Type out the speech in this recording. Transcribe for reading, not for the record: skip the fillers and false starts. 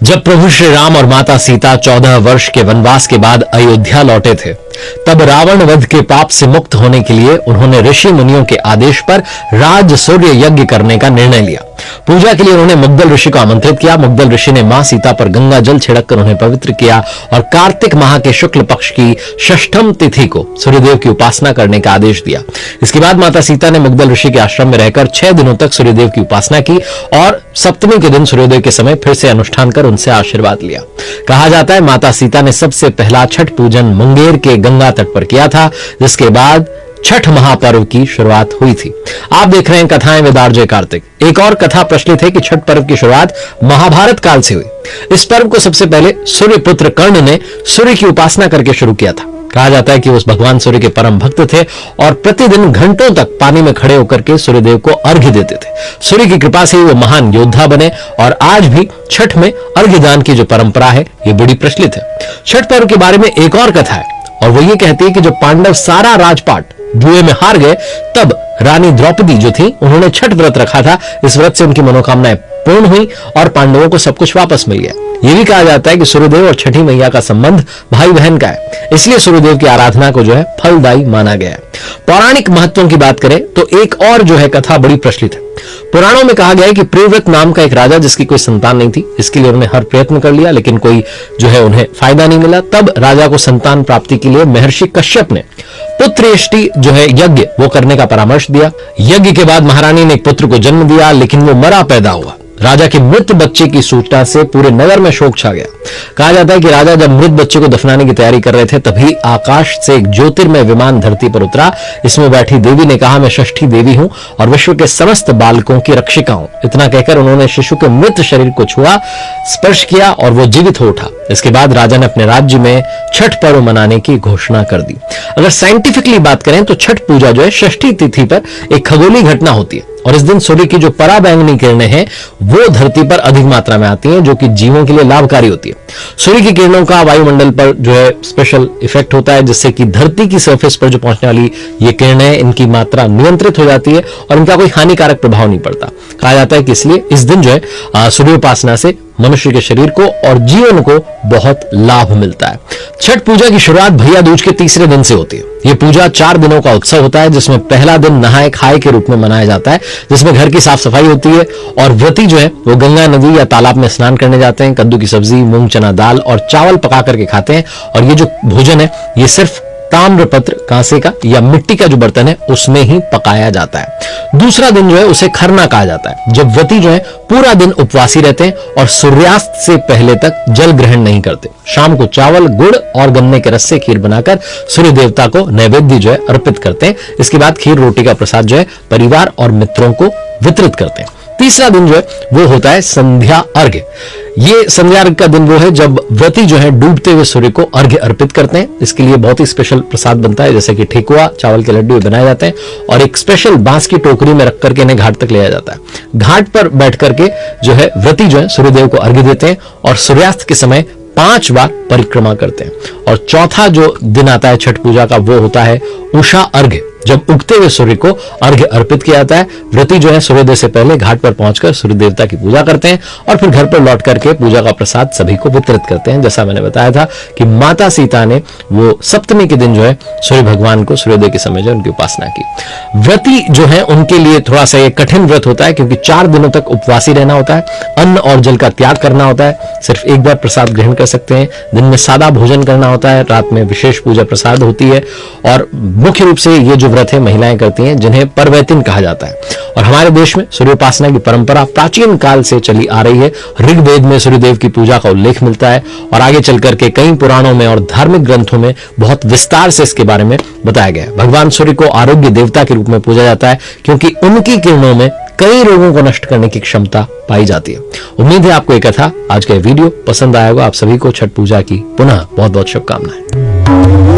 जब प्रभु श्री राम और माता सीता 14 वर्ष के वनवास के बाद अयोध्या लौटे थे, तब रावण वध के पाप से मुक्त होने के लिए उन्होंने ऋषि मुनियों के आदेश पर राज सूर्य यज्ञ करने का निर्णय लिया। पूजा के लिए उन्होंने मुग्दल ऋषि को आमंत्रित किया। मुग्दल ऋषि ने मां सीता पर गंगा जल छिड़ककर उन्हें पवित्र किया और कार्तिक माह के शुक्ल पक्ष की षष्ठम तिथि को सूर्यदेव की उपासना करने का आदेश दिया। इसके बाद माता सीता ने मुग्दल ऋषि के आश्रम में रहकर 6 दिनों तक सूर्यदेव की उपासना की और सप्तमी के दिन सूर्योदय के समय फिर से अनुष्ठान कर उनसे आशीर्वाद लिया। कहा जाता है माता सीता ने सबसे पहला छठ पूजन मुंगेर के गंगा तट पर किया था, जिसके बाद छठ महापर्व की शुरुआत हुई थी। आप देख रहे हैं कथाएं विद आरजे कार्तिक। एक और कथा प्रचलित है कि छठ पर्व की शुरुआत महाभारत काल से हुई। इस पर्व को सबसे पहले सूर्यपुत्र कर्ण ने सूर्य की उपासना करके शुरू किया था। कहा जाता है कि उस भगवान सूर्य के परम भक्त थे और प्रतिदिन घंटों तक पानी में खड़े होकर के सूर्यदेव को अर्घ्य देते थे। सूर्य की कृपा से वो महान योद्धा बने और आज भी छठ में अर्घ्य दान की जो परंपरा है ये बड़ी प्रचलित है। छठ पर्व के बारे में एक और कथा है और वो ये कहती है कि जब पांडव सारा राजपाट जुए में हार गए, तब रानी द्रौपदी जो थी उन्होंने छठ व्रत रखा था। इस व्रत से उनकी मनोकामनाएं पूर्ण हुई और पांडवों को सब कुछ वापस मिल गया। यह भी कहा जाता है कि सूर्यदेव और छठी मैया का संबंध भाई बहन का है, इसलिए सूर्यदेव की आराधना को जो है फलदायी माना गया है। पौराणिक महत्वों की बात करें तो एक और जो है कथा बड़ी प्रचलित है। पुराणों में कहा गया है कि प्रियव्रत नाम का एक राजा जिसकी कोई संतान नहीं थी, इसके लिए उन्होंने हर प्रयत्न कर लिया लेकिन कोई जो है उन्हें फायदा नहीं मिला। तब राजा को संतान प्राप्ति के लिए महर्षि कश्यप ने पुत्रेष्टि जो है यज्ञ वो करने का परामर्श दिया। यज्ञ के बाद महारानी ने एक पुत्र को जन्म दिया, लेकिन वो मरा पैदा हुआ। राजा के मृत बच्चे की सूचना से पूरे नगर में शोक छा गया। कहा जाता है कि राजा जब मृत बच्चे को दफनाने की तैयारी कर रहे थे, तभी आकाश से एक ज्योतिर्मय विमान धरती पर उतरा। इसमें बैठी देवी ने कहा, मैं षष्ठी देवी हूं और विश्व के समस्त बालकों की रक्षिका हूं। इतना कहकर उन्होंने शिशु के मृत शरीर को छुआ, स्पर्श किया और वो जीवित हो उठा। इसके बाद राजा ने अपने राज्य में छठ पर्व मनाने की घोषणा कर दी। अगर साइंटिफिकली बात करें तो छठ पूजा जो है षष्ठी तिथि पर एक खगोलीय घटना होती है और इस दिन सूर्य की जो पराबैंगनी किरणें हैं वो धरती पर अधिक मात्रा में आती हैं, जो कि जीवों के लिए लाभकारी होती है। सूर्य की किरणों का वायुमंडल पर जो है स्पेशल इफेक्ट होता है, जिससे कि धरती की सरफेस पर जो पहुंचने वाली ये किरणें इनकी मात्रा नियंत्रित हो जाती है और इनका कोई हानिकारक प्रभाव नहीं पड़ता। कहा जाता है कि इसलिए इस दिन जो है सूर्योपासना से मनुष्य के शरीर को और जीवन को बहुत लाभ मिलता है। छठ पूजा की शुरुआत भैया दूज के तीसरे दिन से होती है। ये पूजा 4 दिनों का उत्सव होता है, जिसमें पहला दिन नहाए खाए के रूप में मनाया जाता है, जिसमें घर की साफ सफाई होती है और व्रती जो है वो गंगा नदी या तालाब में स्नान करने जाते हैं। कद्दू की सब्जी, मूंग चना दाल और चावल पका करके खाते हैं और ये जो भोजन है ये सिर्फ ताम्रपत्र, कांसे का या मिट्टी का जो बर्तन है उसमें ही पकाया जाता है। दूसरा दिन जो है उसे खरना कहा जाता है, जब व्रती जो है पूरा दिन उपवासी रहते हैं और सूर्यास्त से पहले तक जल ग्रहण नहीं करते। शाम को चावल, गुड़ और गन्ने के रस से खीर बनाकर सूर्य देवता को नैवेद्य जो है अर्पित करते हैं। इसके बाद खीर रोटी का प्रसाद जो है परिवार और मित्रों को वितरित करते हैं। तीसरा दिन जो है वो होता है संध्या अर्घ्य। ये संध्या अर्घ्य का दिन वो है जब व्रती जो है डूबते हुए सूर्य को अर्घ्य अर्पित करते हैं। इसके लिए बहुत ही स्पेशल प्रसाद बनता है, जैसे कि ठेकुआ, चावल के लड्डू बनाए जाते हैं और एक स्पेशल बांस की टोकरी में रख करके इन्हें घाट तक ले जाया जाता है। घाट पर बैठ करके जो है व्रती जो है सूर्यदेव को अर्घ्य देते हैं और सूर्यास्त के समय 5 बार परिक्रमा करते हैं। और चौथा जो दिन आता है छठ पूजा का वो होता है उषा अर्घ्य, जब उगते हुए सूर्य को अर्घ्य अर्पित किया जाता है। व्रती जो है सूर्योदय से पहले घाट पर पहुंचकर सूर्य देवता की पूजा करते हैं और फिर घर पर लौट करके पूजा का प्रसाद सभी को वितरित करते हैं। जैसा मैंने बताया था कि माता सीता ने वो सप्तमी के दिन जो है सूर्य भगवान को सूर्योदय के समय जो उनकी उपासना की। व्रती जो है उनके लिए थोड़ा सा ये कठिन व्रत होता है, क्योंकि 4 दिनों तक उपवासी रहना होता है, अन्न और जल का त्याग करना होता है, सिर्फ एक बार प्रसाद ग्रहण कर सकते हैं, दिन में सादा भोजन करना होता है, रात में विशेष पूजा प्रसाद होती है और मुख्य रूप से ये जो व्रत है महिलाएं करती हैं, जिन्हें परवैतिन कहा जाता है। और हमारे देश में सूर्योपासना की परंपरा प्राचीन काल से चली आ रही है। ऋग्वेद में सूर्यदेव की पूजा का उल्लेख मिलता है और आगे चल करके कई पुराणों में और धार्मिक ग्रंथों में बहुत विस्तार से इसके बारे में बताया गया है। भगवान सूर्य को आरोग्य देवता के रूप में पूजा जाता है, क्योंकि उनकी किरणों में कई रोगों को नष्ट करने की क्षमता पाई जाती है। उम्मीद है आपको ये कथा, आज का वीडियो पसंद आया होगा। आप सभी को छठ पूजा की पुनः बहुत बहुत शुभकामनाएं।